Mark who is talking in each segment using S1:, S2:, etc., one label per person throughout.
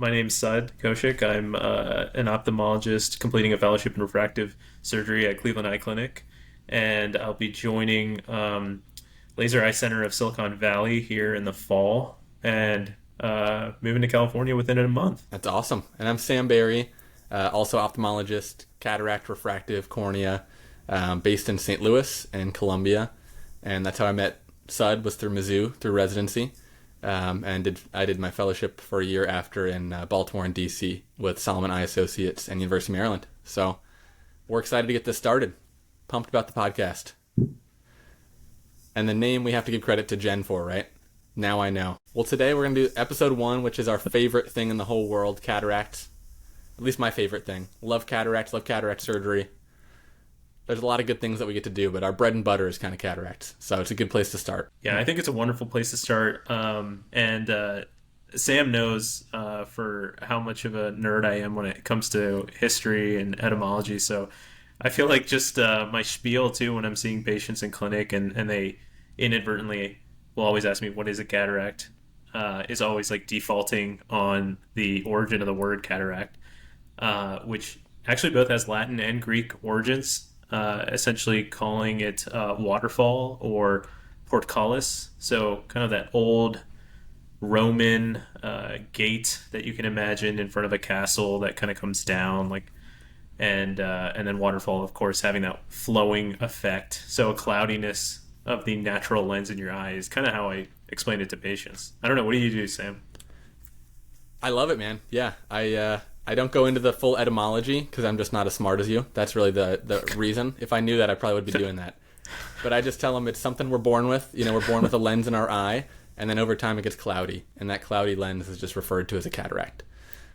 S1: my name's Sud Koushik. I'm an ophthalmologist completing a fellowship in refractive surgery at Cleveland Eye Clinic, and I'll be joining Laser Eye Center of Silicon Valley here in the fall, and moving to California within a month.
S2: That's awesome. And I'm Sam Barry, also ophthalmologist, cataract, refractive, cornea, based in St. Louis and Columbia. And that's how I met Sud, was through Mizzou, through residency. I did my fellowship for a year after in Baltimore and DC with Solomon Eye Associates and University of Maryland. So we're excited to get this started. Pumped about the podcast. And the name we have to give credit to Jen for, right? Now I know. Well, today we're going to do episode 1, which is our favorite thing in the whole world, cataracts. At least my favorite thing. Love cataracts, love cataract surgery. There's a lot of good things that we get to do, but our bread and butter is kind of cataracts. So it's a good place to start.
S1: Yeah, I think it's a wonderful place to start. Sam knows for how much of a nerd I am when it comes to history and etymology. So I feel like just my spiel, too, when I'm seeing patients in clinic and they inadvertently will always ask me, what is a cataract? Is always like defaulting on the origin of the word cataract, which actually both has Latin and Greek origins. Essentially calling it waterfall or portcullis. So kind of that old Roman gate that you can imagine in front of a castle that kind of comes down, and then waterfall, of course, having that flowing effect. So a cloudiness of the natural lens in your eye is kind of how I explain it to patients. I don't know. What do you do, Sam?
S2: I love it, man. Yeah, I don't go into the full etymology because I'm just not as smart as you. That's really the reason. If I knew that, I probably would be doing that. But I just tell them it's something we're born with. You know, we're born with a lens in our eye, and then over time it gets cloudy, and that cloudy lens is just referred to as a cataract.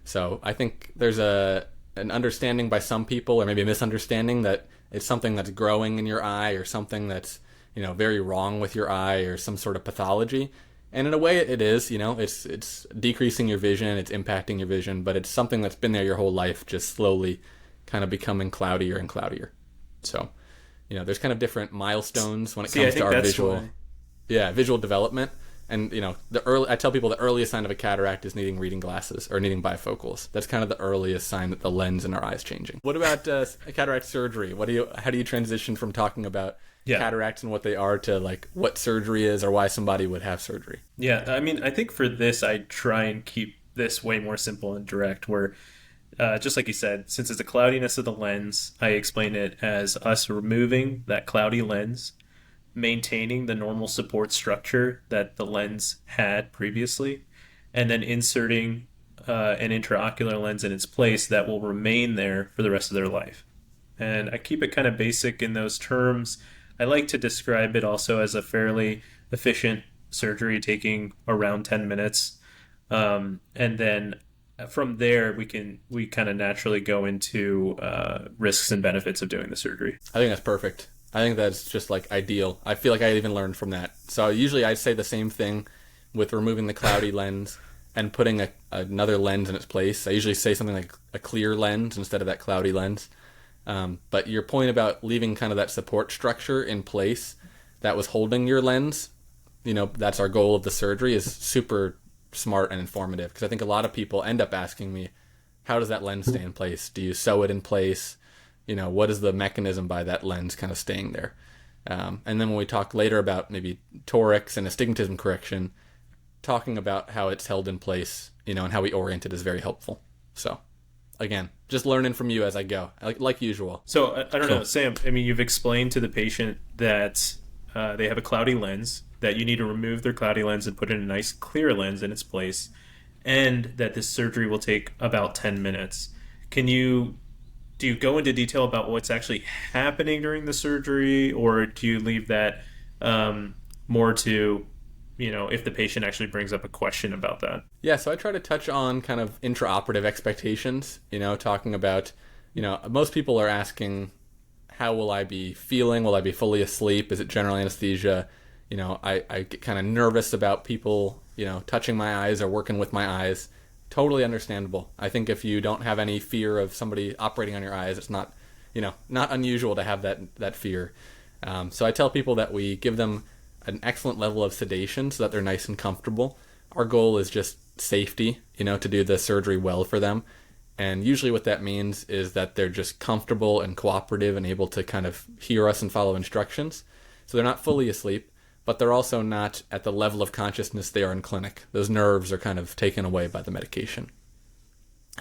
S2: So I think there's an understanding by some people, or maybe a misunderstanding, that it's something that's growing in your eye or something that's, very wrong with your eye or some sort of pathology. And in a way it is, it's decreasing your vision, it's impacting your vision, but it's something that's been there your whole life, just slowly kind of becoming cloudier and cloudier. So, there's kind of different milestones when it comes to our visual development. And, I tell people the earliest sign of a cataract is needing reading glasses or needing bifocals. That's kind of the earliest sign that the lens in our eye is changing. What about cataract surgery? How do you transition from talking about cataracts and what they are to what surgery is or why somebody would have surgery?
S1: Yeah, I mean, I think for this, I try and keep this way more simple and direct, where just like you said, since it's a cloudiness of the lens, I explain it as us removing that cloudy lens, maintaining the normal support structure that the lens had previously, and then inserting an intraocular lens in its place that will remain there for the rest of their life. And I keep it kind of basic in those terms. I like to describe it also as a fairly efficient surgery taking around 10 minutes. And then from there, we kind of naturally go into risks and benefits of doing the surgery.
S2: I think that's perfect. I think that's just ideal. I feel like I even learned from that. So usually I say the same thing with removing the cloudy lens and putting another lens in its place. I usually say something like a clear lens instead of that cloudy lens. But your point about leaving kind of that support structure in place that was holding your lens, that's our goal of the surgery, is super smart and informative. Because I think a lot of people end up asking me, how does that lens stay in place? Do you sew it in place? What is the mechanism by that lens kind of staying there? And then when we talk later about maybe torics and astigmatism correction, talking about how it's held in place, and how we orient it is very helpful. So, again, just learning from you as I go, like usual.
S1: So, I don't know, Sam, I mean, you've explained to the patient that they have a cloudy lens, that you need to remove their cloudy lens and put in a nice clear lens in its place, and that this surgery will take about 10 minutes. Do you go into detail about what's actually happening during the surgery, or do you leave that more to, if the patient actually brings up a question about that?
S2: Yeah, so I try to touch on kind of intraoperative expectations, talking about, most people are asking, how will I be feeling? Will I be fully asleep? Is it general anesthesia? I get kind of nervous about people, touching my eyes or working with my eyes. Totally understandable. I think if you don't have any fear of somebody operating on your eyes, it's not unusual to have that fear. So I tell people that we give them an excellent level of sedation so that they're nice and comfortable. Our goal is just safety, to do the surgery well for them. And usually what that means is that they're just comfortable and cooperative and able to kind of hear us and follow instructions. So they're not fully asleep, but they're also not at the level of consciousness they are in clinic. Those nerves are kind of taken away by the medication.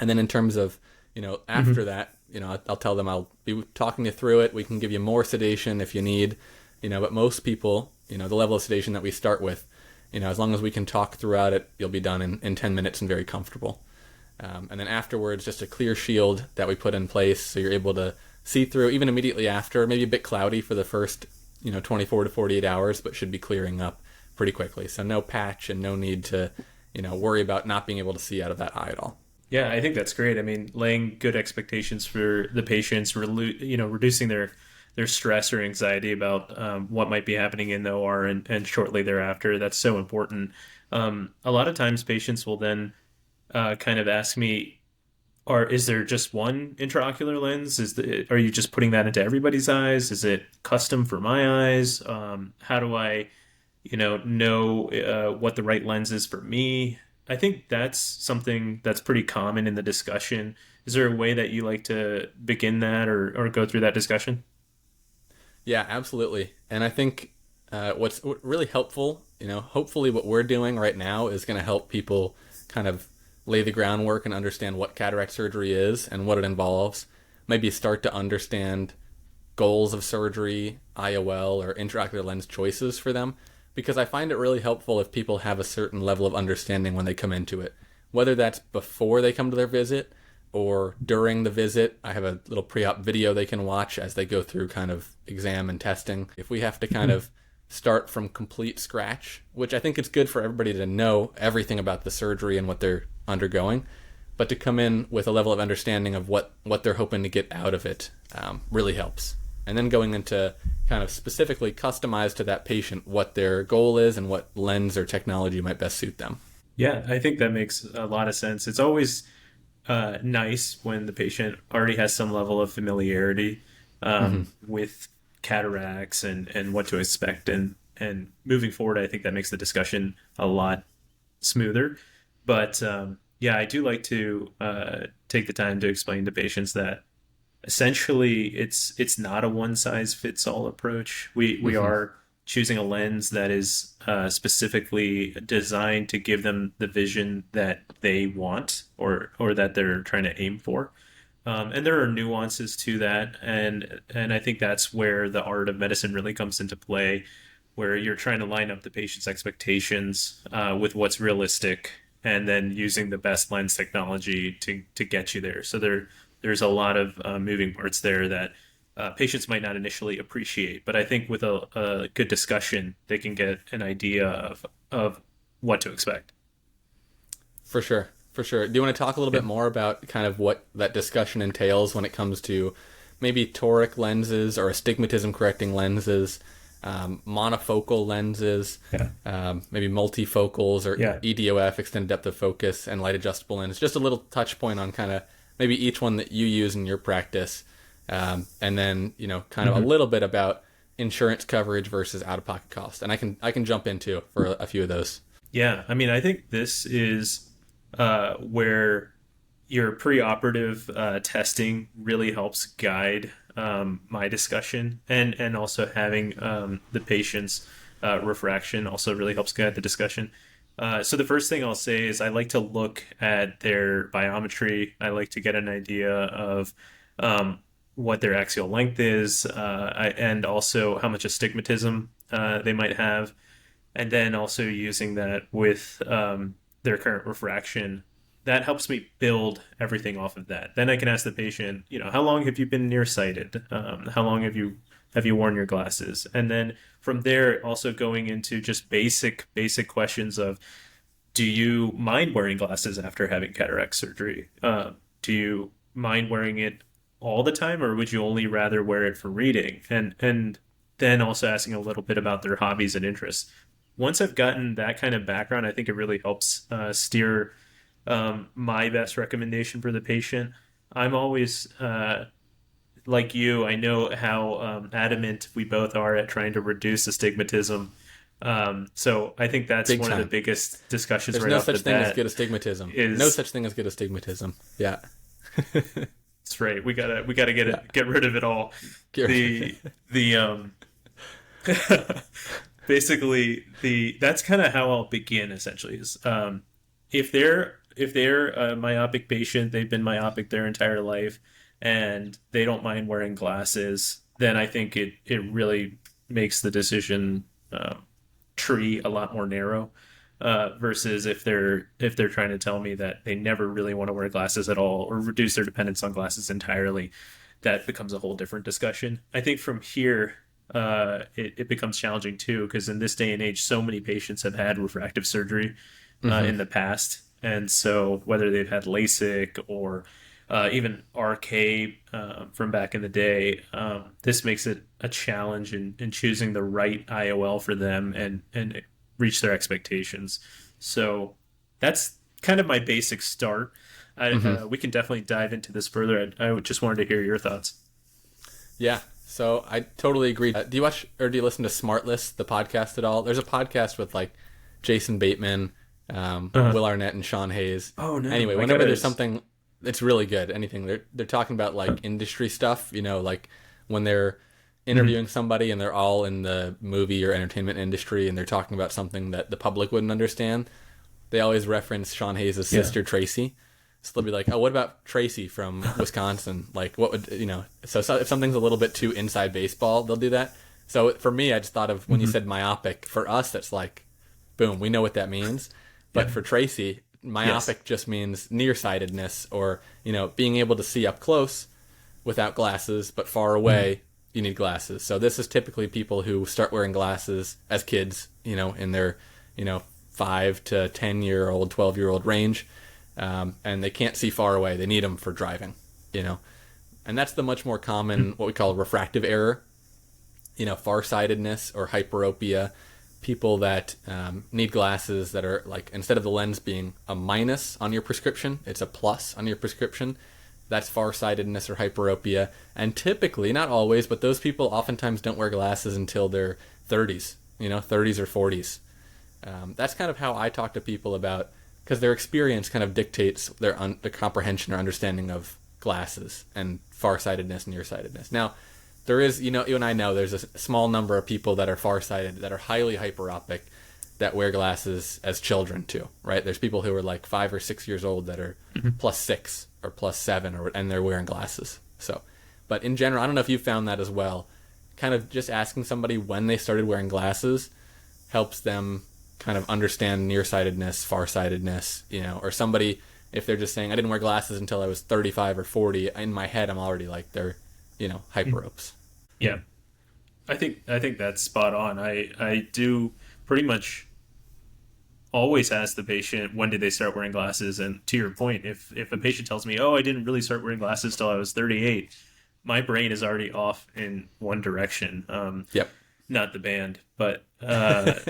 S2: And then in terms of, after
S1: Hmm.
S2: that, I'll tell them I'll be talking you through it. We can give you more sedation if you need, but most people, the level of sedation that we start with, as long as we can talk throughout it, you'll be done in 10 minutes and very comfortable. And then afterwards, just a clear shield that we put in place so you're able to see through even immediately after, maybe a bit cloudy for the first, 24 to 48 hours, but should be clearing up pretty quickly. So no patch and no need to, worry about not being able to see out of that eye at all.
S1: Yeah, I think that's great. I mean, laying good expectations for the patients, reducing their stress or anxiety about what might be happening in the OR and shortly thereafter. That's so important. A lot of times, patients will then kind of ask me, or is there just one intraocular lens? Are you just putting that into everybody's eyes? Is it custom for my eyes? How do I, know what the right lens is for me? I think that's something that's pretty common in the discussion. Is there a way that you like to begin that or go through that discussion?
S2: Yeah, absolutely. And I think what's really helpful, hopefully what we're doing right now is going to help people kind of lay the groundwork and understand what cataract surgery is and what it involves. Maybe start to understand goals of surgery, IOL, or intraocular lens choices for them. Because I find it really helpful if people have a certain level of understanding when they come into it. Whether that's before they come to their visit or during the visit, I have a little pre-op video they can watch as they go through kind of exam and testing. If we have to kind of start from complete scratch, which I think it's good for everybody to know everything about the surgery and what they're undergoing, but to come in with a level of understanding of what they're hoping to get out of it really helps. And then going into kind of specifically customized to that patient what their goal is and what lens or technology might best suit them.
S1: Yeah, I think that makes a lot of sense. It's always nice when the patient already has some level of familiarity
S2: Mm-hmm.
S1: with cataracts and what to expect. And moving forward, I think that makes the discussion a lot smoother. But yeah, I do like to take the time to explain to patients that essentially it's not a one size fits all approach. We
S2: Mm-hmm.
S1: are choosing a lens that is specifically designed to give them the vision that they want or that they're trying to aim for. And there are nuances to that, and I think that's where the art of medicine really comes into play, where you're trying to line up the patient's expectations with what's realistic, and then using the best lens technology to get you there. So there's a lot of moving parts there that patients might not initially appreciate, but I think with a good discussion, they can get an idea of what to expect.
S2: For sure. For sure. Do you want to talk a little
S1: Yeah.
S2: bit more about kind of what that discussion entails when it comes to maybe toric lenses or astigmatism correcting lenses, monofocal lenses,
S1: Yeah.
S2: maybe multifocals or
S1: Yeah.
S2: EDOF, extended depth of focus, and light adjustable lenses? Just a little touch point on kind of maybe each one that you use in your practice. And then, kind of a
S1: Mhm.
S2: little bit about insurance coverage versus out of pocket cost. And I can jump into for a few of those.
S1: Yeah, I mean, I think this is where your preoperative testing really helps guide my discussion, and also having the patient's refraction also really helps guide the discussion. So the first thing I'll say is I like to look at their biometry. I like to get an idea of um, what their axial length is, and also how much astigmatism they might have, and then also using that with their current refraction. That helps me build everything off of that. Then I can ask the patient, how long have you been nearsighted? How long have you worn your glasses? And then from there, also going into just basic questions of, do you mind wearing glasses after having cataract surgery? Do you mind wearing it all the time, or would you only rather wear it for reading? And then also asking a little bit about their hobbies and interests. Once I've gotten that kind of background, I think it really helps steer my best recommendation for the patient. I'm always like you. I know how adamant we both are at trying to reduce astigmatism. So I think that's
S2: Big
S1: one of the
S2: time.
S1: biggest discussions
S2: There's
S1: right
S2: no
S1: off the
S2: such thing as
S1: bat.
S2: good astigmatism. No
S1: Is
S2: such thing as good astigmatism. Yeah.
S1: it's right. We gotta
S2: Yeah.
S1: get rid of it all.
S2: Get-
S1: The basically that's kind of how I'll begin essentially is if they're a myopic patient, they've been myopic their entire life, and they don't mind wearing glasses, then I think it really makes the decision tree a lot more narrow. Versus if they're trying to tell me that they never really want to wear glasses at all or reduce their dependence on glasses entirely, that becomes a whole different discussion. I think from here, it becomes challenging too, because in this day and age, so many patients have had refractive surgery
S2: hmm
S1: in the past. And so, whether they've had LASIK or even RK from back in the day, this makes it a challenge in choosing the right IOL for them and reach their expectations. So, that's kind of my basic start.
S2: hmm
S1: We can definitely dive into this further. I just wanted to hear your thoughts.
S2: Yeah. So I totally agree. Do you watch or do you listen to Smartless, the podcast at all? There's a podcast with like Jason Bateman,
S1: Uh,
S2: Will Arnett, and Sean Hayes.
S1: oh no,
S2: Anyway,
S1: I
S2: whenever
S1: gotta.
S2: there's something, it's really good. Anything they're talking about like industry stuff. Like when they're
S1: Mhm.
S2: interviewing somebody and they're all in the movie or entertainment industry and they're talking about something that the public wouldn't understand. They always reference Sean Hayes'
S1: Yeah.
S2: sister Tracy. So they'll be like, "Oh, what about Tracy from Wisconsin? Like, what would you know?" So if something's a little bit too inside baseball, they'll do that. So for me, I just thought of when you
S1: Mhm.
S2: said myopic. For us, that's like, boom, we know what that means.
S1: Yeah.
S2: But for Tracy,
S1: Yes.
S2: myopic just means nearsightedness, or being able to see up close without glasses, but far
S1: Mhm.
S2: away you need glasses. So this is typically people who start wearing glasses as kids, in their, you know, 5 to 10-year-old, 12-year-old range, and they can't see far away. They need them for driving, you know, and that's the much more common what we call refractive error, farsightedness or hyperopia. People that need glasses that are like instead of the lens being a minus on your prescription, it's a plus on your prescription. That's farsightedness or hyperopia. And typically, not always, but those people oftentimes don't wear glasses until their 30s, 30s or 40s. That's kind of how I talk to people about, because their experience kind of dictates their comprehension or understanding of glasses and farsightedness and nearsightedness. Now, there is, you and I know there's a small number of people that are farsighted, that are highly hyperopic, that wear glasses as children too, right? There's people who are like 5 or 6 years old that are
S1: Mhm.
S2: +6 or +7, and they're wearing glasses. So, but in general, I don't know if you found that as well. Kind of just asking somebody when they started wearing glasses helps them kind of understand nearsightedness, farsightedness, or somebody, if they're just saying, I didn't wear glasses until I was 35 or 40, in my head, I'm already like, they're, hyperopes.
S1: Yeah. I think that's spot on. I do pretty much always ask the patient when did they start wearing glasses, and to your point, if a patient tells me, "Oh, I didn't really start wearing glasses till I was 38," my brain is already off in one direction.
S2: Yep.
S1: Not the band, but
S2: Yeah.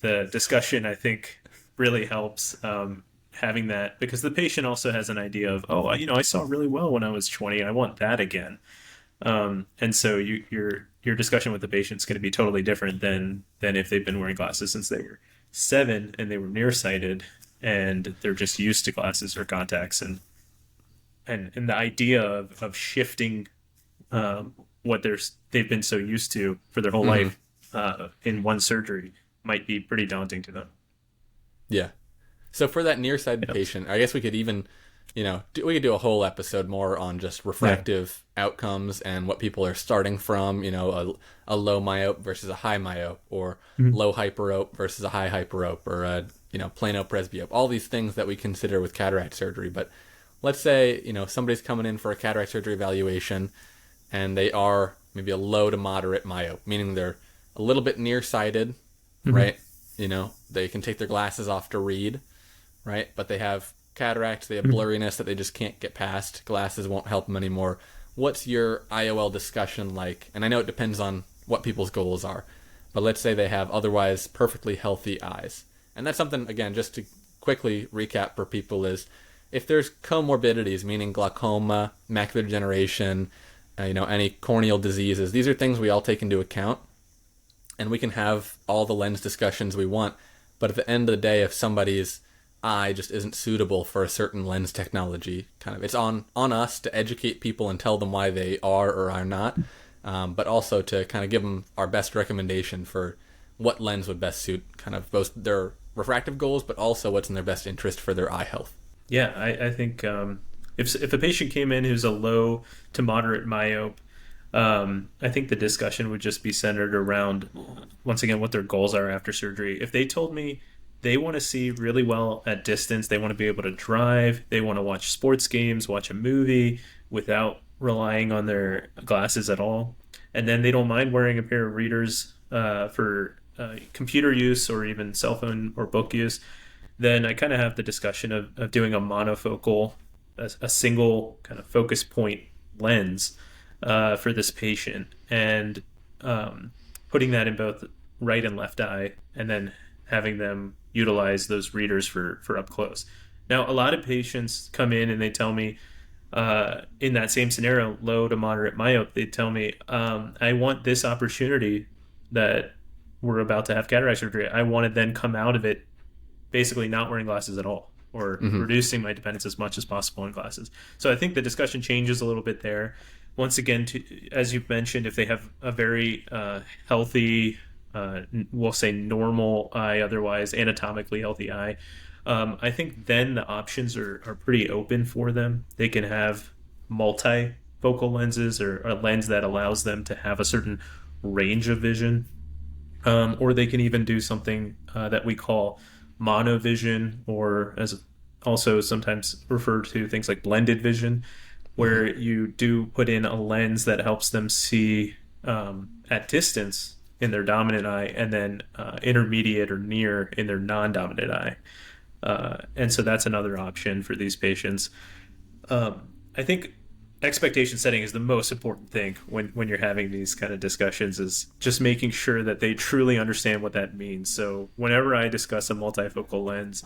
S1: the discussion I think really helps having that, because the patient also has an idea of, oh, I saw really well when I was 20. I want that again. And so your discussion with the patient is going to be totally different than if they've been wearing glasses since they were 7 and they were nearsighted and they're just used to glasses or contacts, and the idea of shifting what they've been so used to for their whole
S2: hmm
S1: life in one surgery might be pretty daunting to them.
S2: Yeah. So for that nearsighted
S1: Yep.
S2: patient, I guess we could even, we could do a whole episode more on just
S1: Yeah.
S2: refractive outcomes and what people are starting from, a low myope versus a high myope, or
S1: Mhm.
S2: low hyperope versus a high hyperope, or a, plano presbyope, all these things that we consider with cataract surgery. But let's say, somebody's coming in for a cataract surgery evaluation and they are maybe a low to moderate myope, meaning they're a little bit nearsighted,
S1: Mhm.
S2: right? They can take their glasses off to read, right? But they have cataracts, they have
S1: Mhm.
S2: blurriness that they just can't get past. Glasses won't help them anymore. What's your IOL discussion like? And I know it depends on what people's goals are, but let's say they have otherwise perfectly healthy eyes. And that's something, again, just to quickly recap for people, is if there's comorbidities, meaning glaucoma, macular degeneration, any corneal diseases, these are things we all take into account. and we can have all the lens discussions we want. But at the end of the day, if somebody's eye just isn't suitable for a certain lens technology, kind of it's on us to educate people and tell them why they are or are not, but also to kind of give them our best recommendation for what lens would best suit kind of both their refractive goals, but also what's in their best interest for their eye health.
S1: Yeah, I think if a patient came in who's a low to moderate myope, I think the discussion would just be centered around, once again, what their goals are after surgery. If they told me they want to see really well at distance, they want to be able to drive, they want to watch sports games, watch a movie without relying on their glasses at all, and then they don't mind wearing a pair of readers for computer use or even cell phone or book use, then I kind of have the discussion of doing a monofocal, a single kind of focus point lens for this patient, and putting that in both right and left eye, and then having them utilize those readers for up close. Now, a lot of patients come in and they tell me, in that same scenario, low to moderate myope, they tell me, I want this opportunity that we're about to have cataract surgery. I want to then come out of it basically not wearing glasses at all, or reducing my dependence as much as possible on glasses. So I think the discussion changes a little bit there. Once again, as you've mentioned, if they have a very healthy, we'll say normal eye, otherwise anatomically healthy eye, I think then the options are pretty open for them. They can have multifocal lenses, or a lens that allows them to have a certain range of vision, or they can even do something that we call monovision, or as also sometimes referred to things like blended vision, where you do put in a lens that helps them see at distance in their dominant eye, and then intermediate or near in their non-dominant eye. And so that's another option for these patients. I think expectation setting is the most important thing when you're having these kind of discussions, is just making sure that they truly understand what that means. So whenever I discuss a multifocal lens,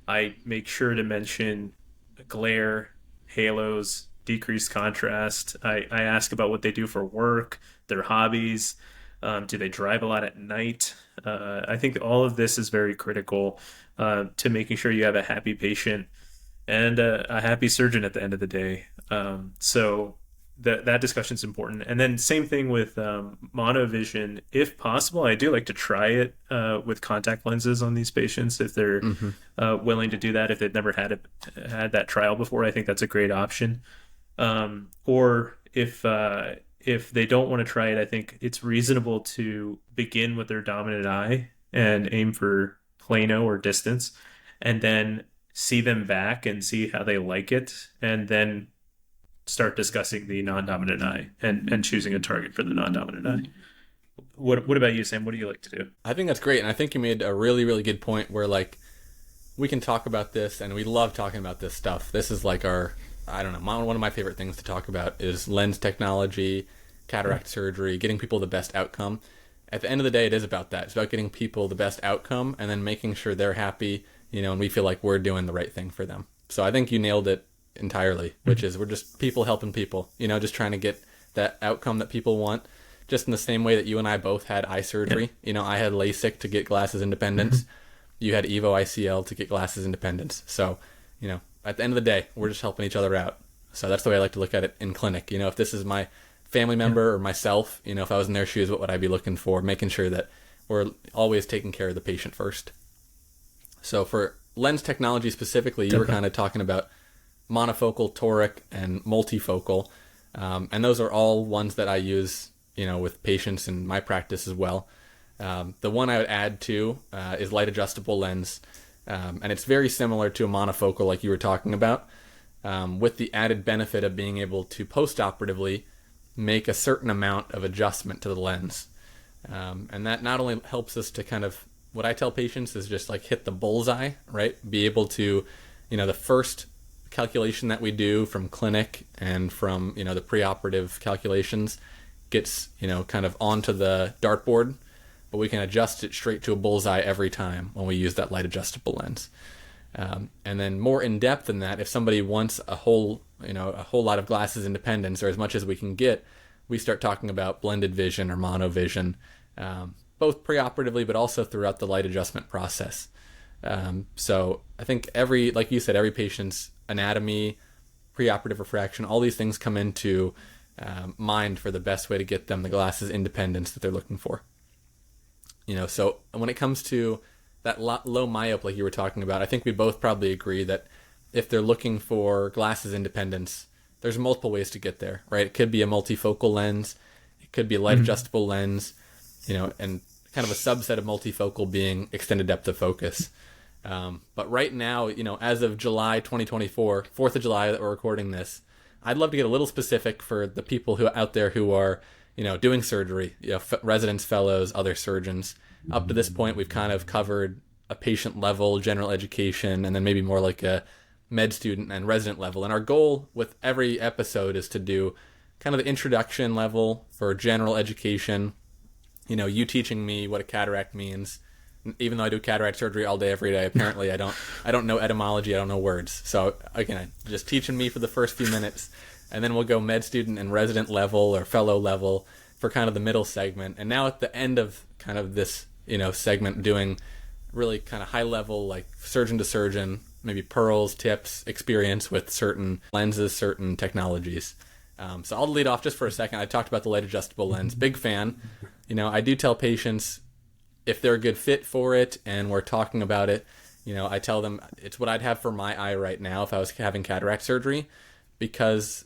S1: I make sure to mention glare, halos, decreased contrast. I ask about what they do for work, their hobbies. Do they drive a lot at night? I think all of this is very critical to making sure you have a happy patient and a happy surgeon at the end of the day. So that discussion is important. And then same thing with monovision. If possible, I do like to try it with contact lenses on these patients if they're willing to do that. If they've never had that trial before, I think that's a great option. Or if they don't want to try it, I think it's reasonable to begin with their dominant eye and aim for plano or distance, and then see them back and see how they like it, and then start discussing the non-dominant eye and choosing a target for the non-dominant eye. What about you, Sam? What do you like to do?
S2: I think that's great, and I think you made a really, really good point where, like, we can talk about this, and we love talking about this stuff. This is like our, I don't know, one of my favorite things to talk about is lens technology, cataract surgery, getting people the best outcome. At the end of the day, it is about that. It's about getting people the best outcome and then making sure they're happy, and we feel like we're doing the right thing for them. So I think you nailed it entirely, which is we're just people helping people, just trying to get that outcome that people want. Just in the same way that you and I both had eye surgery. I had LASIK to get glasses independence. You had EVO ICL to get glasses independence. So, at the end of the day, we're just helping each other out. So that's the way I like to look at it in clinic. If this is my family member or myself, if I was in their shoes, what would I be looking for? Making sure that we're always taking care of the patient first. So for lens technology specifically, you were kind of talking about monofocal, toric, and multifocal. And those are all ones that I use, with patients in my practice as well. The one I would add to is light adjustable lens. And it's very similar to a monofocal like you were talking about, with the added benefit of being able to post-operatively make a certain amount of adjustment to the lens. And that not only helps us to kind of, what I tell patients is just like hit the bullseye, right? Be able to, the first calculation that we do from clinic and from, the preoperative calculations gets, kind of onto the dartboard, but we can adjust it straight to a bullseye every time when we use that light adjustable lens. And then more in depth than that, if somebody wants a whole lot of glasses independence, or as much as we can get, we start talking about blended vision or monovision. both preoperatively, but also throughout the light adjustment process. So I think like you said, every patient's anatomy, preoperative refraction, all these things come into mind for the best way to get them the glasses independence that they're looking for. So when it comes to that low myope, like you were talking about, I think we both probably agree that if they're looking for glasses independence, there's multiple ways to get there, right? It could be a multifocal lens, it could be a light adjustable lens, and kind of a subset of multifocal being extended depth of focus. But right now, as of July 2024, 4th of July that we're recording this, I'd love to get a little specific for the people who out there who are, doing surgery, residents, fellows, other surgeons. Up to this point, we've kind of covered a patient level, general education, and then maybe more like a med student and resident level. And our goal with every episode is to do kind of the introduction level for general education, you teaching me what a cataract means. Even though I do cataract surgery all day, every day, apparently I don't know etymology, I don't know words. So again, just teaching me for the first few minutes, and then we'll go med student and resident level or fellow level for kind of the middle segment. And now at the end of kind of this, segment, doing really kind of high level, like surgeon to surgeon, maybe pearls, tips, experience with certain lenses, certain technologies. So I'll lead off just for a second. I talked about the light adjustable lens. Big fan. I do tell patients if they're a good fit for it and we're talking about it, I tell them it's what I'd have for my eye right now if I was having cataract surgery, because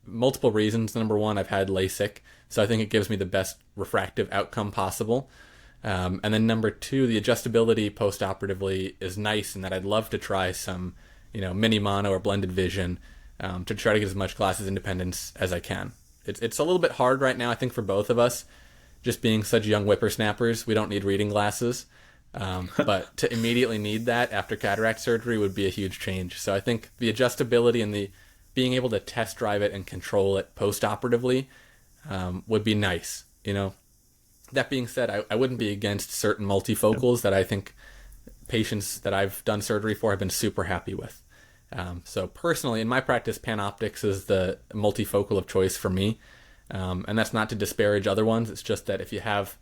S2: multiple reasons. Number one, I've had LASIK, so I think it gives me the best refractive outcome possible. And then number two, the adjustability post-operatively is nice in that I'd love to try some, mini mono or blended vision to try to get as much glasses independence as I can. It's a little bit hard right now, I think, for both of us. Just being such young whippersnappers, we don't need reading glasses. But to immediately need that after cataract surgery would be a huge change. So I think the adjustability and the being able to test drive it and control it post-operatively would be nice. That being said, I wouldn't be against certain multifocals that I think patients that I've done surgery for have been super happy with. So personally, in my practice, PanOptix is the multifocal of choice for me. And that's not to disparage other ones. It's just that if you have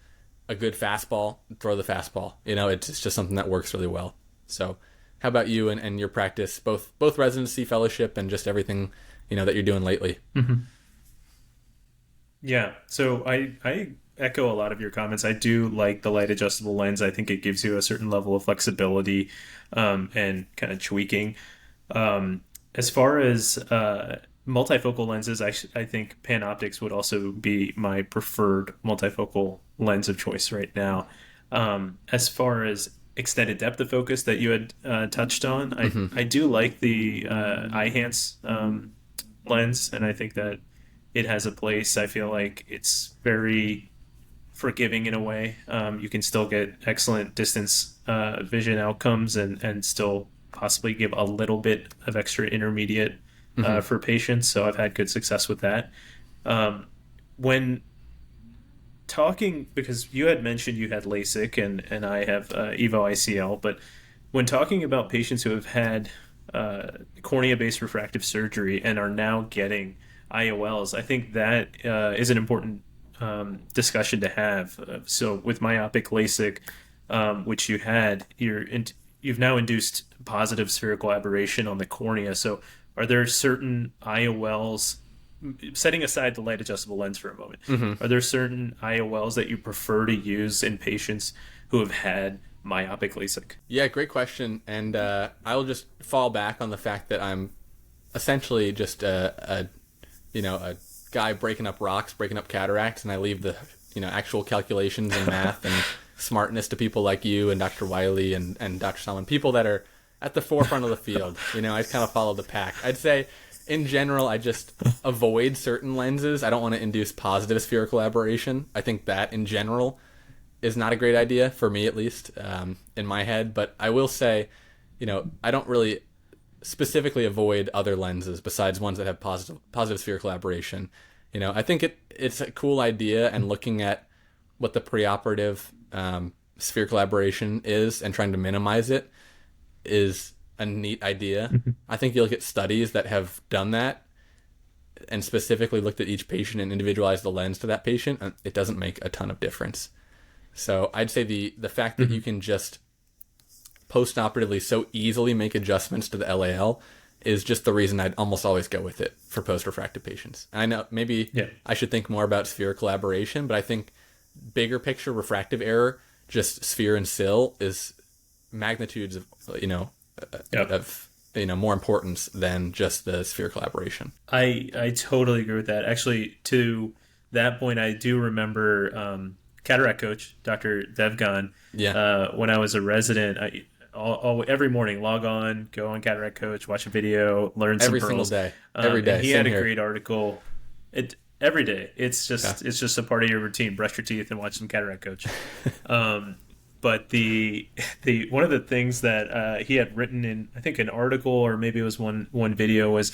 S2: a good fastball, throw the fastball. It's just something that works really well. So how about you and your practice, both residency, fellowship, and just everything, that you're doing lately?
S1: Mm-hmm. Yeah. So I echo a lot of your comments. I do like the light adjustable lens. I think it gives you a certain level of flexibility and kind of tweaking. As far as multifocal lenses, I think PanOptix would also be my preferred multifocal lens of choice right now. As far as extended depth of focus that you had touched on, I do like the iHance lens, and I think that it has a place. I feel like it's very forgiving in a way. You can still get excellent distance vision outcomes and still possibly give a little bit of extra intermediate for patients. So I've had good success with that. When talking, because you had mentioned you had LASIK and I have EVO ICL, but when talking about patients who have had cornea-based refractive surgery and are now getting IOLs, I think that is an important discussion to have. So with myopic LASIK, which you had, you've now induced positive spherical aberration on the cornea. So are there certain IOLs, setting aside the light adjustable lens for a moment, are there certain IOLs that you prefer to use in patients who have had myopic LASIK?
S2: Yeah, great question. And I'll just fall back on the fact that I'm essentially just a guy breaking up rocks, breaking up cataracts, and I leave the actual calculations and math and smartness to people like you and Dr. Wiley and Dr. Salman, people that are at the forefront of the field. I kind of follow the pack. I'd say in general, I just avoid certain lenses. I don't want to induce positive spherical aberration. I think that in general is not a great idea, for me at least, in my head. But I will say, I don't really specifically avoid other lenses besides ones that have positive spherical aberration. I think it's a cool idea, and looking at what the preoperative spherical aberration is and trying to minimize it is a neat idea. I think you look at studies that have done that and specifically looked at each patient and individualized the lens to that patient, and it doesn't make a ton of difference. So I'd say the fact that
S1: Hmm.
S2: you can just post-operatively so easily make adjustments to the LAL is just the reason I'd almost always go with it for post-refractive patients. And I know maybe
S1: Yeah.
S2: I should think more about spherical aberration, but I think bigger picture refractive error, just sphere and sill, is magnitudes of
S1: Yep.
S2: more importance than just the spherical aberration.
S1: I totally agree with that. Actually, to that point, I do remember cataract coach Dr. Devgan.
S2: Yeah,
S1: When I was a resident, every morning log on, go on cataract coach, watch a video, learn some
S2: every single
S1: pearls,
S2: day, every
S1: and
S2: day.
S1: he had
S2: Same
S1: a
S2: here.
S1: great article. It every day.
S2: Yeah.
S1: It's just a part of your routine. Brush your teeth and watch some cataract coach. Um, but the one of the things that he had written in, I think, an article or maybe it was one video was,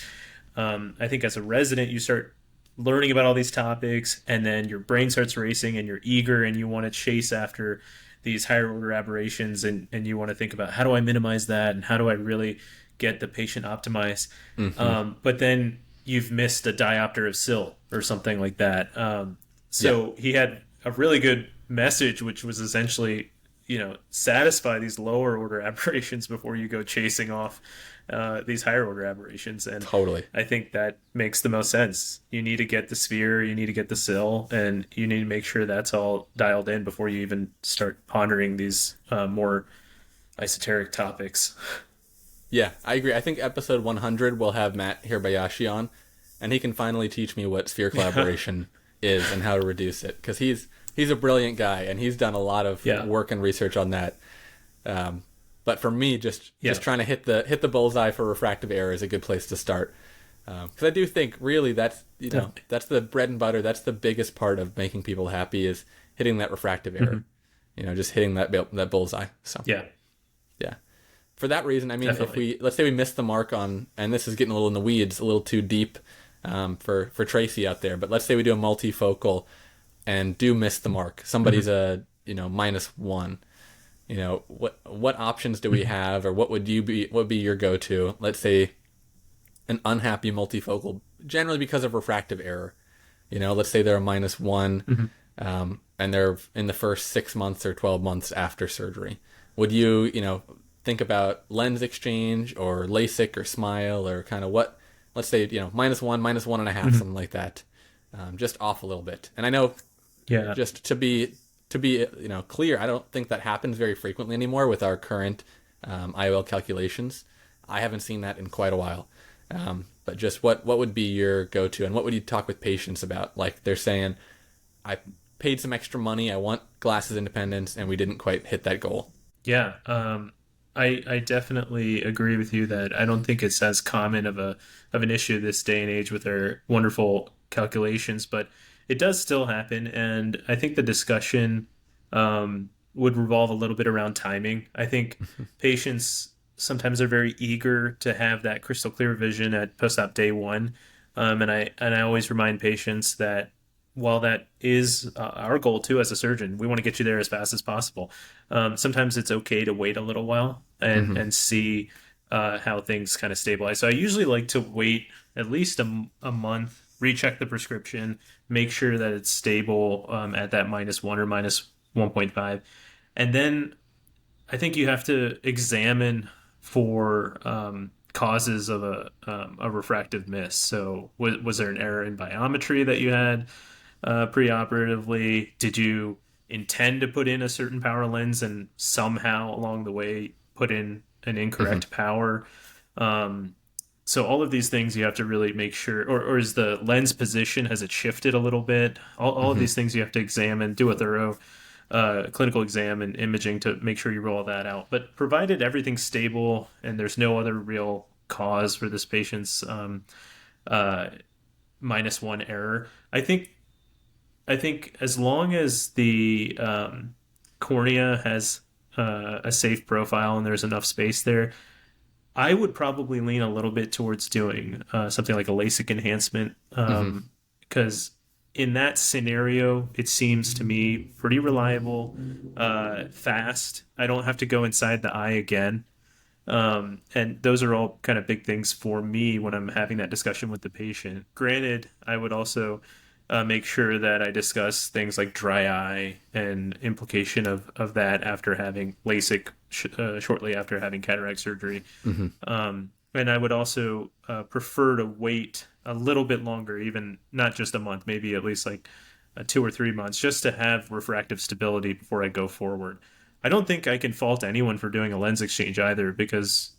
S1: I think as a resident you start learning about all these topics and then your brain starts racing and you're eager and you want to chase after these higher order aberrations, and you want to think about how do I minimize that and how do I really get the patient optimized.
S2: Hmm.
S1: But then you've missed a diopter of sill or something like that.
S2: Yeah.
S1: So he had a really good message, which was essentially, satisfy these lower order aberrations before you go chasing off these higher order aberrations. And
S2: Totally.
S1: I think that makes the most sense. You need to get the sphere, you need to get the sill, and you need to make sure that's all dialed in before you even start pondering these more esoteric topics.
S2: Yeah, I agree. I think episode 100 we'll have Matt Hirabayashi on, and he can finally teach me what sphere collaboration is and how to reduce it, because he's a brilliant guy and he's done a lot of
S1: Yeah.
S2: work and research on that. But for me, just
S1: Yeah.
S2: trying to hit the bullseye for refractive error is a good place to start. Because I do think really that's
S1: Definitely.
S2: that's the bread and butter. That's the biggest part of making people happy is hitting that refractive error.
S1: Hmm.
S2: Just hitting that bullseye. So
S1: Yeah,
S2: yeah. For that reason, I mean, if
S1: definitely.
S2: let's say we missed the mark on, and this is getting a little in the weeds, a little too deep for Tracy out there, but let's say we do a multifocal and do miss the mark. Somebody's
S1: Hmm.
S2: a -1. What options do we have, or what would be your go-to? Let's say an unhappy multifocal, generally because of refractive error. Let's say they're a -1,
S1: Hmm.
S2: and they're in the first 6 months or 12 months after surgery. Would you think about lens exchange or LASIK or SMILE or kind of what? Let's say -1, -1.5,
S1: Hmm.
S2: something like that. Just off a little bit. And I know,
S1: Yeah.
S2: just to be clear, I don't think that happens very frequently anymore with our current IOL calculations. I haven't seen that in quite a while. But just what would be your go-to, and what would you talk with patients about? Like they're saying, I paid some extra money, I want glasses independence, and we didn't quite hit that goal.
S1: Yeah. I definitely agree with you that I don't think it's as common of an issue this day and age with our wonderful calculations, but it does still happen, and I think the discussion would revolve a little bit around timing. I think patients sometimes are very eager to have that crystal clear vision at post-op day one, and I always remind patients that while that is our goal too as a surgeon, we want to get you there as fast as possible. Sometimes it's okay to wait a little while and
S2: Hmm.
S1: see how things kind of stabilize. So I usually like to wait at least a month, recheck the prescription, make sure that it's stable at that -1 or -1.5, and then I think you have to examine for causes of a refractive miss. So was there an error in biometry that you had preoperatively? Did you intend to put in a certain power lens and somehow along the way put in an
S2: Hmm.
S1: incorrect power? Um, so all of these things you have to really make sure, or is the lens position, has it shifted a little bit? All of
S2: Hmm.
S1: these things you have to examine, do a thorough clinical exam and imaging to make sure you roll that out. But provided everything's stable and there's no other real cause for this patient's uh, -1 error, I think as long as the cornea has a safe profile and there's enough space there, I would probably lean a little bit towards doing something like a LASIK enhancement,
S2: Hmm.
S1: because in that scenario, it seems to me pretty reliable, fast. I don't have to go inside the eye again. And those are all kind of big things for me when I'm having that discussion with the patient. Granted, I would also make sure that I discuss things like dry eye and implication of that after having LASIK shortly after having cataract surgery.
S2: Hmm.
S1: And I would also prefer to wait a little bit longer, even not just a month, maybe at least like 2 or 3 months, just to have refractive stability before I go forward. I don't think I can fault anyone for doing a lens exchange either, because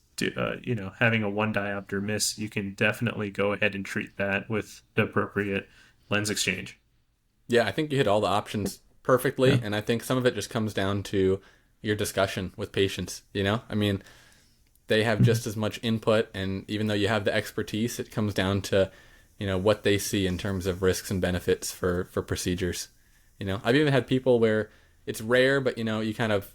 S1: having a one diopter miss, you can definitely go ahead and treat that with the appropriate lens exchange.
S2: Yeah, I think you hit all the options
S1: Yeah.
S2: perfectly, and I think some of it just comes down to your discussion with patients. I mean, they have
S1: Mhm.
S2: just as much input, and even though you have the expertise, it comes down to what they see in terms of risks and benefits for procedures. I've even had people where it's rare, but you kind of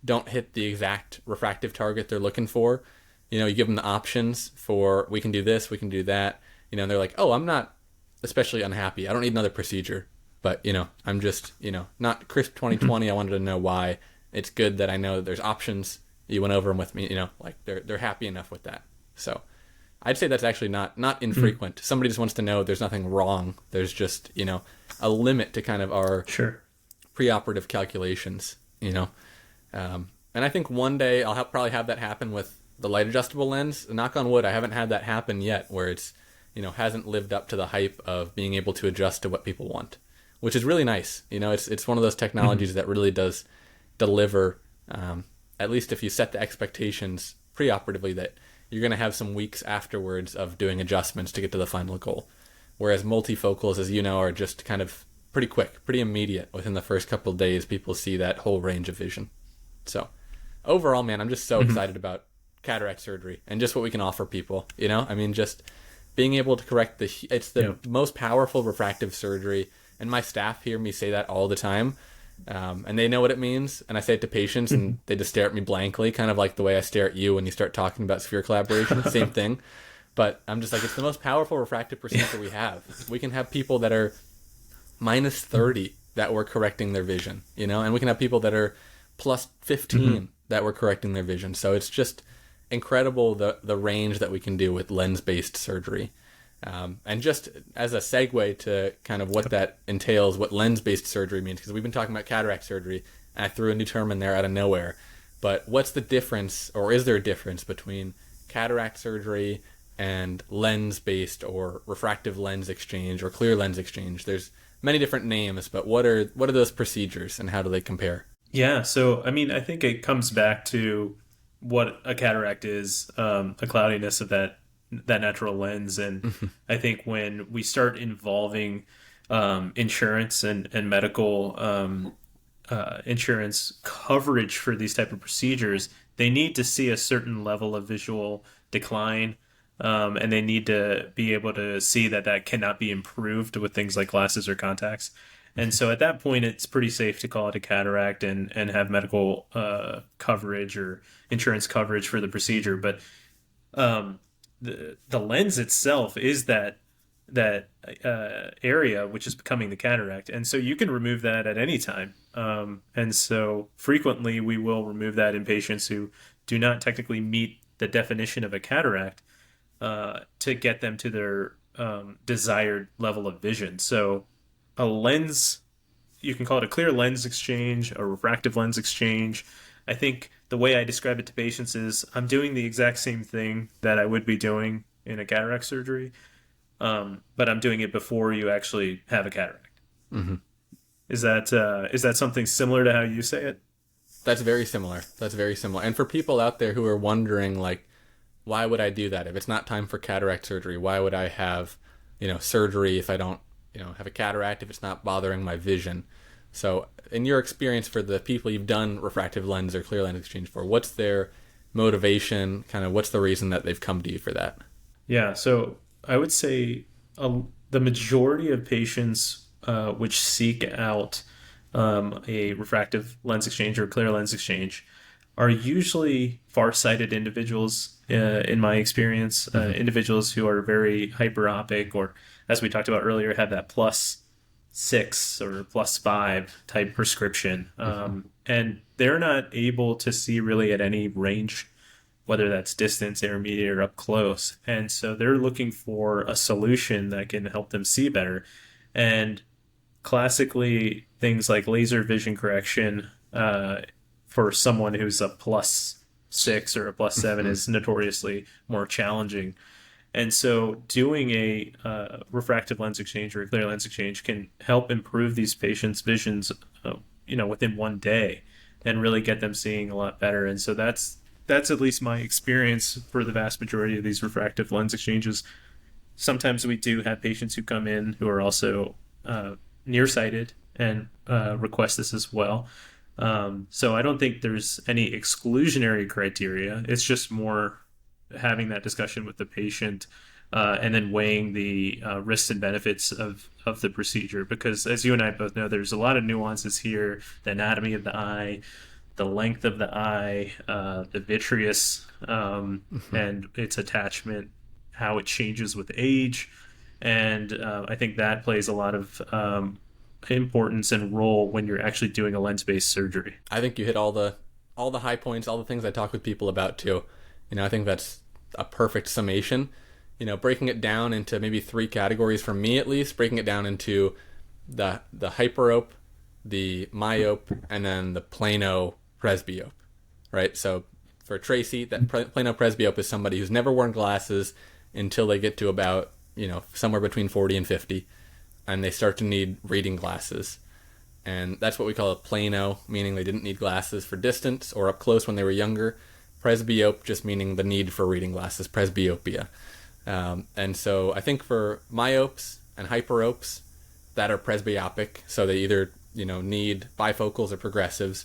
S2: don't hit the exact refractive target they're looking for. You give them the options for, we can do this, we can do that. And they're like, oh, I'm not especially unhappy. I don't need another procedure, but I'm just not crisp
S1: Mhm.
S2: 2020. I wanted to know why. It's good that I know that there's options. You went over them with me. Like they're happy enough with that. So I'd say that's actually not
S1: Mhm.
S2: infrequent. Somebody just wants to know there's nothing wrong. There's just a limit to kind of our
S1: Sure.
S2: preoperative calculations. And I think one day I'll probably have that happen with the light adjustable lens. Knock on wood, I haven't had that happen yet, where it's hasn't lived up to the hype of being able to adjust to what people want, which is really nice. It's one of those
S1: Mhm.
S2: technologies that really does deliver. At least if you set the expectations preoperatively that you're going to have some weeks afterwards of doing adjustments to get to the final goal. Whereas multifocals, as you know, are just kind of pretty quick, pretty immediate. Within the first couple of days, people see that whole range of vision. So overall, man, I'm just so
S1: Mhm.
S2: excited about cataract surgery and just what we can offer people. I mean, just being able to correct it's the
S1: Yeah.
S2: most powerful refractive surgery. And my staff hear me say that all the time. And they know what it means. And I say it to patients and
S1: Mhm.
S2: they just stare at me blankly, kind of like the way I stare at you when you start talking about sphere collaboration. Same thing. But I'm just like, it's the most powerful refractive procedure we have. We can have people that are minus 30 that we're correcting their vision, and we can have people that are plus
S1: Mhm.
S2: 15 that we're correcting their vision. So it's just incredible the range that we can do with lens based surgery. And just as a segue to kind of what
S1: Yep.
S2: that entails, what lens based surgery means, because we've been talking about cataract surgery, and I threw a new term in there out of nowhere. But what's the difference, or is there a difference between cataract surgery and lens based or refractive lens exchange or clear lens exchange? There's many different names, but what are those procedures and how do they compare?
S1: Yeah. So, I mean, I think it comes back to what a cataract is, the cloudiness of that natural lens, and I think when we start involving insurance and medical insurance coverage for these type of procedures, they need to see a certain level of visual decline, and they need to be able to see that that cannot be improved with things like glasses or contacts. And so at that point, it's pretty safe to call it a cataract and have medical coverage or insurance coverage for the procedure. But um, the lens itself is that area which is becoming the cataract, and so you can remove that at any time. And so frequently we will remove that in patients who do not technically meet the definition of a cataract, to get them to their desired level of vision. So a lens, you can call it a clear lens exchange, a refractive lens exchange. I think the way I describe it to patients is I'm doing the exact same thing that I would be doing in a cataract surgery, but I'm doing it before you actually have a cataract.
S2: Hmm.
S1: Is that something similar to how you say it?
S2: That's very similar. That's very similar. And for people out there who are wondering, like, why would I do that if it's not time for cataract surgery? Why would I have, surgery if I don't, have a cataract if it's not bothering my vision? So, in your experience, for the people you've done refractive lens or clear lens exchange for, what's their motivation? Kind of, what's the reason that they've come to you for that?
S1: Yeah, so I would say the majority of patients which seek out a refractive lens exchange or clear lens exchange are usually farsighted individuals, in my experience,
S2: Mm-hmm.
S1: individuals who are very hyperopic, or, as we talked about earlier, have that +6 or +5 type prescription.
S2: Mm-hmm.
S1: And they're not able to see really at any range, whether that's distance, intermediate, or up close. And so they're looking for a solution that can help them see better. And classically, things like laser vision correction for someone who's a +6 or a +7
S2: Hmm.
S1: is notoriously more challenging. And so, doing a refractive lens exchange or a clear lens exchange can help improve these patients' visions, within one day, and really get them seeing a lot better. And so that's at least my experience for the vast majority of these refractive lens exchanges. Sometimes we do have patients who come in who are also nearsighted and request this as well. So I don't think there's any exclusionary criteria. It's just more having that discussion with the patient and then weighing the risks and benefits of the procedure. Because as you and I both know, there's a lot of nuances here: the anatomy of the eye, the length of the eye, the vitreous
S2: Hmm.
S1: and its attachment, how it changes with age. And I think that plays a lot of importance and role when you're actually doing a lens-based surgery.
S2: I think you hit all the high points, all the things I talk with people about too. I think that's a perfect summation. Breaking it down into maybe three categories for me at least, breaking it down into the hyperope, the myope, and then the plano presbyope, right? So for Tracy, that plano presbyope is somebody who's never worn glasses until they get to about, somewhere between 40 and 50, and they start to need reading glasses. And that's what we call a plano, meaning they didn't need glasses for distance or up close when they were younger. Presbyope, just meaning the need for reading glasses, presbyopia. And so I think for myopes and hyperopes that are presbyopic, so they either need bifocals or progressives,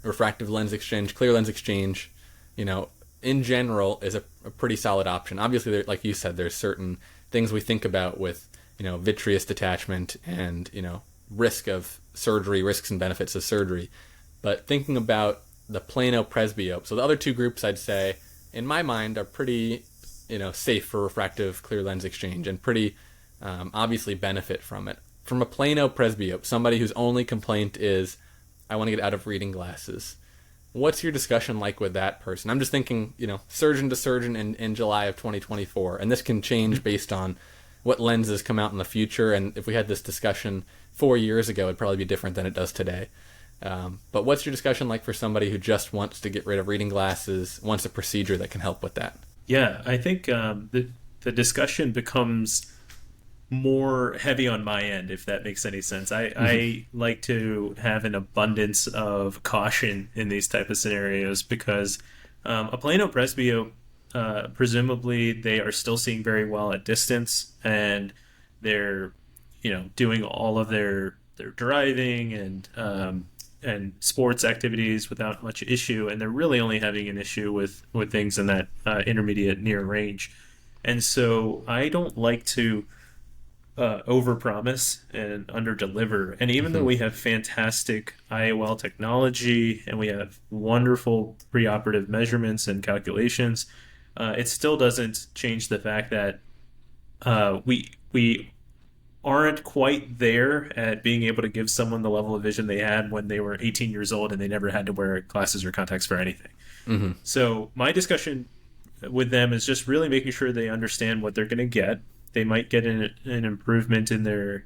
S2: refractive lens exchange, clear lens exchange, in general is a pretty solid option. Obviously, like you said, there's certain things we think about with vitreous detachment and risk of surgery, risks and benefits of surgery. But thinking about the plano presbyope, so the other two groups I'd say, in my mind, are pretty safe for refractive clear lens exchange and pretty obviously benefit from it. From a plano presbyope, somebody whose only complaint is, I want to get out of reading glasses. What's your discussion like with that person? I'm just thinking, surgeon to surgeon in July of 2024, and this can change based on what lenses come out in the future. And if we had this discussion 4 years ago, it'd probably be different than it does today. But what's your discussion like for somebody who just wants to get rid of reading glasses, wants a procedure that can help with that?
S1: Yeah, I think the discussion becomes more heavy on my end, if that makes any sense. I like to have an abundance of caution in these type of scenarios because a plano presbyope, presumably they are still seeing very well at distance, and they're doing all of their driving and sports activities without much issue, and they're really only having an issue with things in that intermediate near range. And so I don't like to overpromise and underdeliver. And even though
S2: Hmm.
S1: we have fantastic IOL technology and we have wonderful preoperative measurements and calculations, it still doesn't change the fact that we aren't quite there at being able to give someone the level of vision they had when they were 18 years old and they never had to wear glasses or contacts for anything.
S2: Hmm.
S1: So my discussion with them is just really making sure they understand what they're going to get. They might get an improvement in their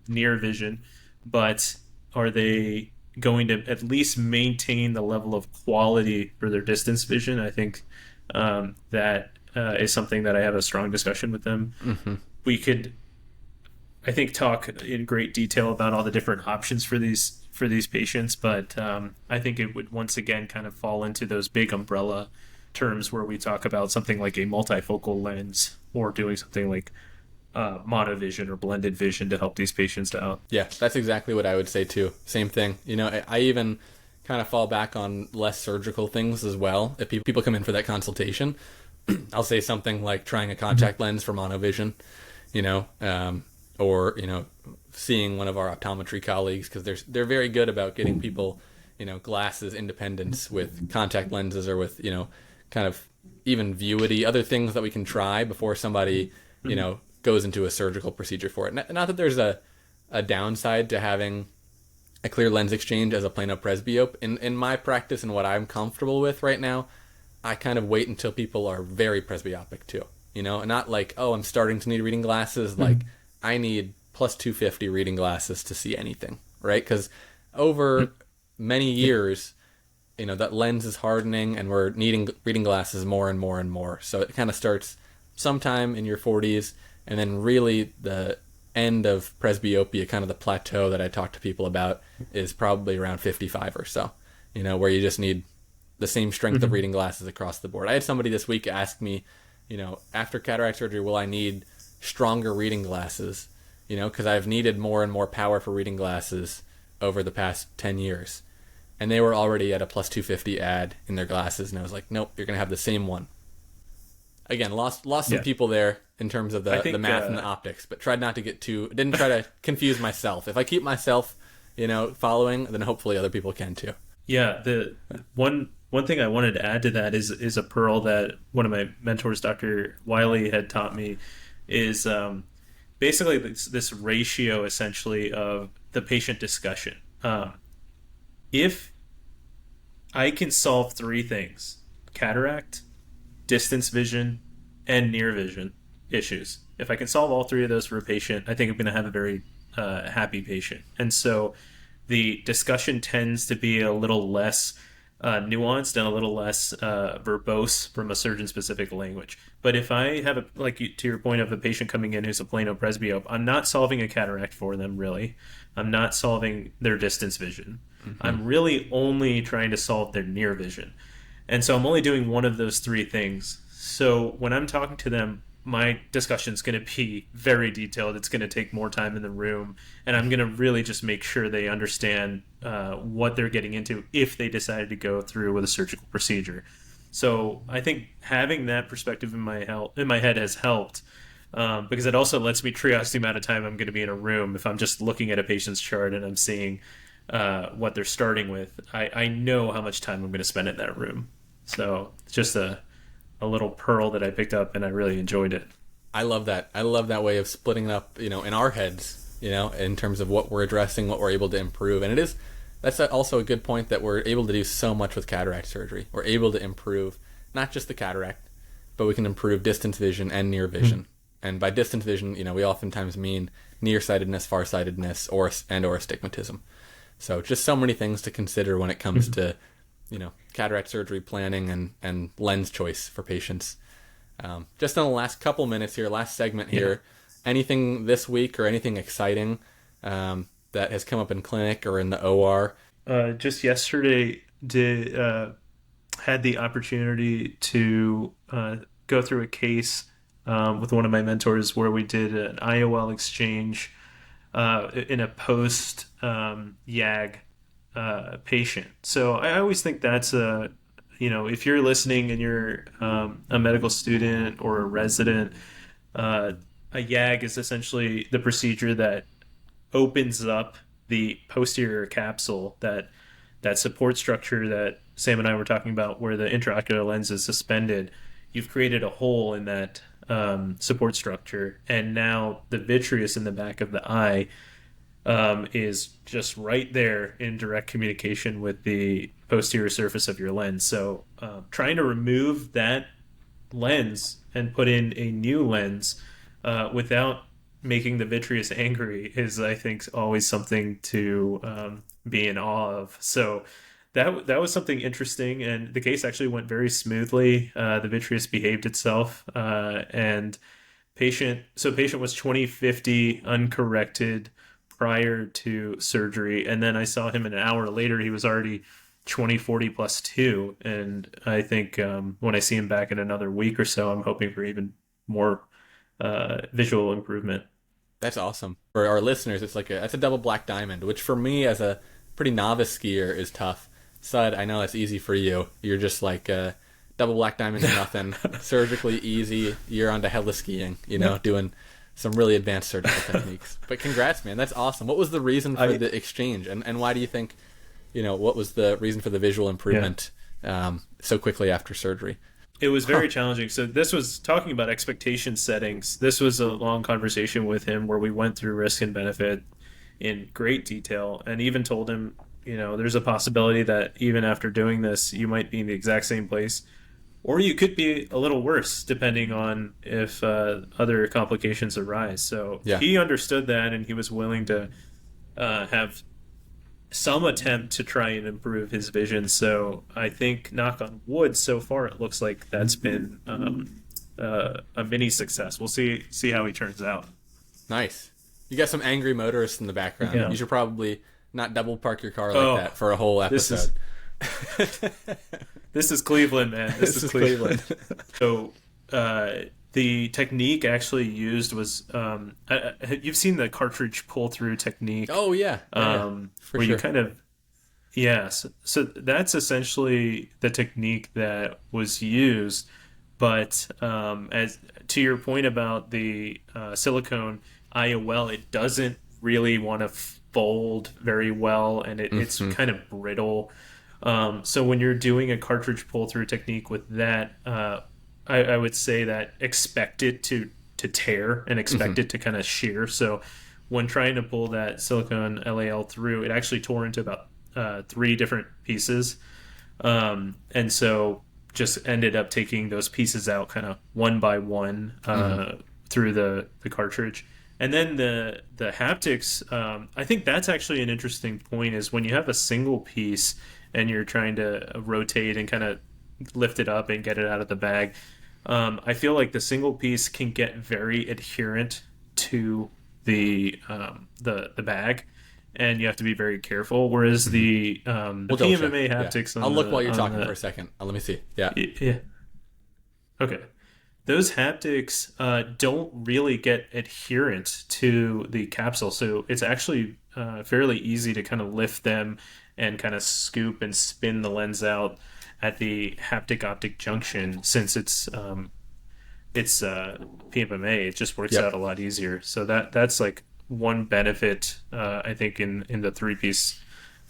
S1: near vision, but are they going to at least maintain the level of quality for their distance vision? I think that is something that I have a strong discussion with them.
S2: Hmm.
S1: We could, I think, talk in great detail about all the different options for these patients, but I think it would once again kind of fall into those big umbrella terms where we talk about something like a multifocal lens or doing something like monovision or blended vision to help these patients out.
S2: Yeah, that's exactly what I would say too. Same thing. I even kind of fall back on less surgical things as well. If people come in for that consultation, I'll say something like trying a contact lens for monovision, you know, or seeing one of our optometry colleagues because they're very good about getting people, glasses independence with contact lenses or with kind of even Vuity, other things that we can try before somebody goes into a surgical procedure for it. Not that there's a downside to having a clear lens exchange as a plano presbyope. In my practice and what I'm comfortable with right now, I kind of wait until people are very presbyopic too. And not like, oh, I'm starting to need reading glasses. Like I need plus 250 reading glasses to see anything, right? Because over many years, that lens is hardening and we're needing reading glasses more and more and more. So it kind of starts sometime in your 40s, and then really the end of presbyopia, kind of the plateau that I talk to people about, is probably around 55 or so, where you just need the same strength of reading glasses across the board. I had somebody this week ask me, after cataract surgery, will I need stronger reading glasses? Because I've needed more and more power for reading glasses over the past 10 years. And they were already at a plus 250 ad in their glasses, and I was like, nope, you're going to have the same one. Again, lost some people there in terms of the math and the optics, but tried not to didn't try to confuse myself. If I keep myself, following, then hopefully other people can too.
S1: Yeah, the one thing I wanted to add to that is a pearl that one of my mentors, Dr. Wiley, had taught me, is basically this ratio essentially of the patient discussion. If I can solve three things: cataract, distance vision, and near vision issues. If I can solve all three of those for a patient, I think I'm going to have a very happy patient. And so the discussion tends to be a little less nuanced and a little less verbose from a surgeon-specific language. But if I have, to your point of a patient coming in who's a plano presbyope, I'm not solving a cataract for them, really. I'm not solving their distance vision. I'm really only trying to solve their near vision. And so I'm only doing one of those three things. So when I'm talking to them, my discussion is going to be very detailed. It's going to take more time in the room. And I'm going to really just make sure they understand what they're getting into if they decided to go through with a surgical procedure. So I think having that perspective in my head has helped, because it also lets me triage the amount of time I'm going to be in a room. If I'm just looking at a patient's chart and I'm seeing what they're starting with, I know how much time I'm going to spend in that room. So it's just a little pearl that I picked up, and I really enjoyed it.
S2: I love that. I love that way of splitting it up, in our heads, in terms of what we're addressing, what we're able to improve. And that's also a good point, that we're able to do so much with cataract surgery. We're able to improve not just the cataract, but we can improve distance vision and near vision. And by distance vision, we oftentimes mean nearsightedness, farsightedness, or astigmatism. So just so many things to consider when it comes to cataract surgery planning and lens choice for patients. Just in the last couple minutes here, last segment here, anything this week or anything exciting that has come up in clinic or in the OR?
S1: Just yesterday had the opportunity to go through a case with one of my mentors where we did an IOL exchange in a post YAG patient. So I always think that's if you're listening and you're a medical student or a resident, a YAG is essentially the procedure that opens up the posterior capsule, that support structure that Sam and I were talking about, where the intraocular lens is suspended. You've created a hole in that support structure, and now the vitreous in the back of the eye is just right there in direct communication with the posterior surface of your lens. So trying to remove that lens and put in a new lens without making the vitreous angry is, I think, always something to be in awe of. So that was something interesting, and the case actually went very smoothly. The vitreous behaved itself, and patient was 20/50 uncorrected prior to surgery, and then I saw him an hour later. He was already 20/40 plus 2, and I think when I see him back in another week or so, I'm hoping for even more visual improvement.
S2: That's awesome. For our listeners, that's a double black diamond, which for me as a pretty novice skier is tough. Sud, I know that's easy for you. You're just double black diamond is nothing. Surgically easy. You're on to hella skiing, doing some really advanced surgical techniques. But congrats, man. That's awesome. What was the reason for the exchange? And why do you think, what was the reason for the visual improvement so quickly after surgery?
S1: It was very challenging. So this was talking about expectation settings. This was a long conversation with him where we went through risk and benefit in great detail, and even told him, there's a possibility that even after doing this, you might be in the exact same place or you could be a little worse depending on if other complications arise. So
S2: Yeah.
S1: he understood that, and he was willing to have some attempt to try and improve his vision. So I think, knock on wood, so far it looks like that's been a mini success. We'll see how he turns out.
S2: Nice. You got some angry motorists in the background.
S1: Yeah.
S2: You should probably not double park your car like
S1: Oh,
S2: that for a whole episode.
S1: This is Cleveland, man. This is Cleveland.
S2: Cleveland.
S1: So the technique actually used was you've seen the cartridge pull through technique.
S2: Oh yeah,
S1: where you kind of so that's essentially the technique that was used. But as to your point about the silicone IOL, it doesn't really want to fold very well, and it's kind of brittle. So when you're doing a cartridge pull-through technique with that, I would say that expect it to tear and expect it to kind of shear. So when trying to pull that silicone LAL through, it actually tore into about 3 different pieces. And so just ended up taking those pieces out kind of one by one through the cartridge. And then the haptics, I think that's actually an interesting point, is when you have a single piece and you're trying to rotate and kind of lift it up and get it out of the bag. I feel like the single piece can get very adherent to the bag, and you have to be very careful. Whereas the PMMA haptics,
S2: I'll look while you're talking for a second. Let me see. Yeah.
S1: Okay. Those haptics don't really get adherent to the capsule, so it's actually fairly easy to kind of lift them and kind of scoop and spin the lens out at the haptic optic junction. Since it's PMMA, it just works out a lot easier. So that's like one benefit, I think, in the 3-piece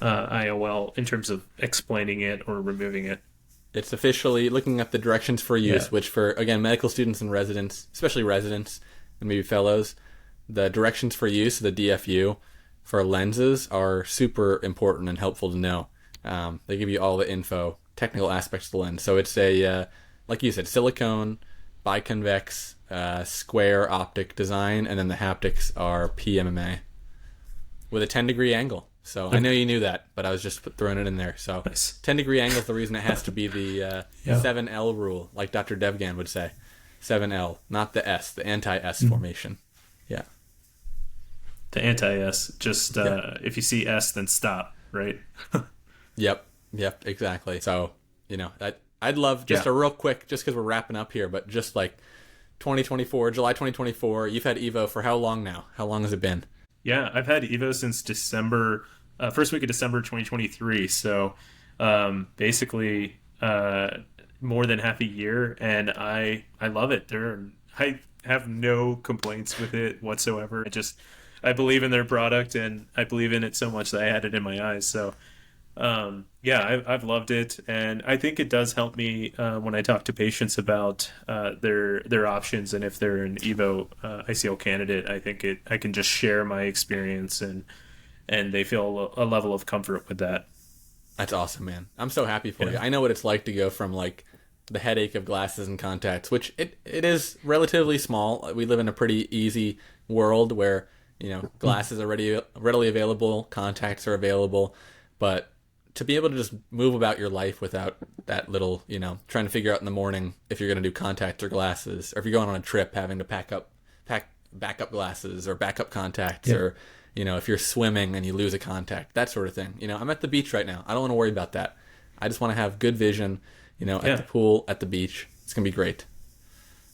S1: IOL in terms of explaining it or removing it.
S2: It's officially looking at the directions for use, which for, again, medical students and residents, especially residents and maybe fellows, the directions for use, the DFU, for lenses are super important and helpful to know. They give you all the info, technical aspects of the lens. So it's a, like you said, silicone, biconvex, square optic design, and then the haptics are PMMA with a 10-degree angle. So I know you knew that, but I was just throwing it in there. So
S1: Nice.
S2: 10-degree angle is the reason it has to be the 7L rule, like Dr. Devgan would say. 7L, not the S, the anti-S formation. Yeah.
S1: The anti-S, just if you see S, then stop, right?
S2: Yep, exactly. So, I'd love just a real quick, just because we're wrapping up here, but just like 2024, July 2024, you've had EVO for how long now? How long has it been?
S1: Yeah, I've had EVO since December, first week of December 2023. So basically more than half a year, and I love it. I have no complaints with it whatsoever. I believe in their product, and I believe in it so much that I had it in my eyes. So I've loved it, and I think it does help me when I talk to patients about their options, and if they're an EVO ICL candidate. I think I can just share my experience, and they feel a level of comfort with that.
S2: That's awesome, man. I'm so happy for you. I know what it's like to go from like the headache of glasses and contacts, which it is relatively small. We live in a pretty easy world where glasses are readily available, contacts are available, but to be able to just move about your life without that little, trying to figure out in the morning if you're going to do contacts or glasses, or if you're going on a trip having to pack backup glasses or backup contacts, or, if you're swimming and you lose a contact, that sort of thing. I'm at the beach right now. I don't want to worry about that. I just want to have good vision, at the pool, at the beach. It's going to be great.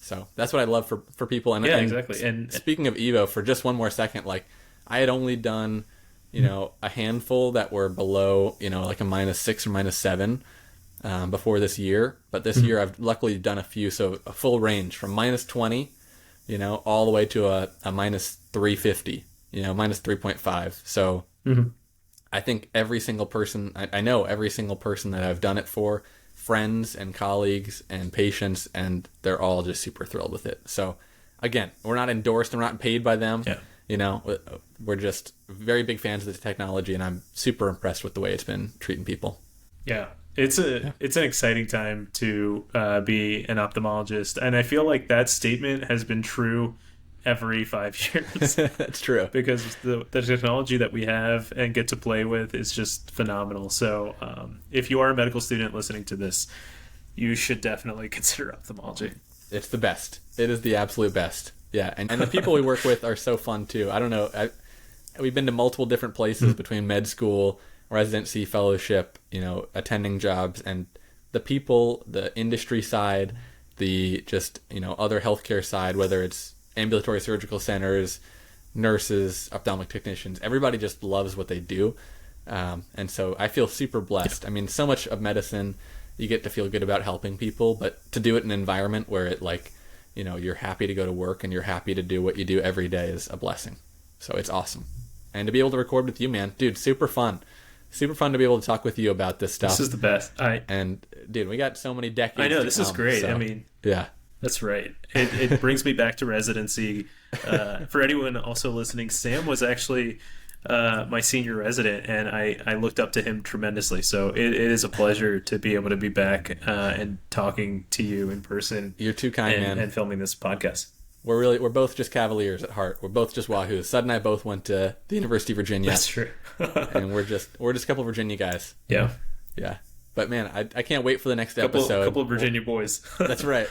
S2: So that's what I love for people. And
S1: Exactly. And
S2: speaking of EVO, for just one more second, like I had only done a handful that were below, like a -6 or -7 before this year. But this year I've luckily done a few, so a full range from -20, all the way to a -350, -3.5. So I think every single person, I know every single person that I've done it for, friends and colleagues and patients, and they're all just super thrilled with it. So again, we're not endorsed, we're not paid by them. We're just very big fans of the technology, and I'm super impressed with the way it's been treating people.
S1: Yeah, It's an exciting time to be an ophthalmologist, and I feel like that statement has been true every 5 years
S2: That's true.
S1: because the technology that we have and get to play with is just phenomenal. So if you are a medical student listening to this, you should definitely consider ophthalmology.
S2: It's the best. It is the absolute best. Yeah, and the people we work with are so fun too. I don't know. We've been to multiple different places between med school, residency, fellowship, attending jobs, and the people, the industry side, the just, other healthcare side, whether it's ambulatory surgical centers, nurses, ophthalmic technicians, everybody just loves what they do. And so I feel super blessed. I mean, so much of medicine, you get to feel good about helping people, but to do it in an environment where it you're happy to go to work and you're happy to do what you do every day is a blessing. So it's awesome. And to be able to record with you, man, dude, super fun. Super fun to be able to talk with you about this stuff.
S1: This is the best.
S2: And dude, we got so many decades.
S1: I know,
S2: to
S1: this
S2: come,
S1: is great.
S2: so,
S1: I mean,
S2: yeah,
S1: that's right. It brings me back to residency. For anyone also listening, Sam was actually my senior resident, and I looked up to him tremendously. So it is a pleasure to be able to be back and talking to you in person.
S2: You're too kind, man.
S1: And filming this podcast.
S2: We're both just Cavaliers at heart. We're both just Wahoos. Sud and I both went to the University of Virginia.
S1: That's true.
S2: And we're just a couple of Virginia guys.
S1: Yeah.
S2: Yeah. But man, I can't wait for the next episode.
S1: Couple of Virginia boys.
S2: That's right.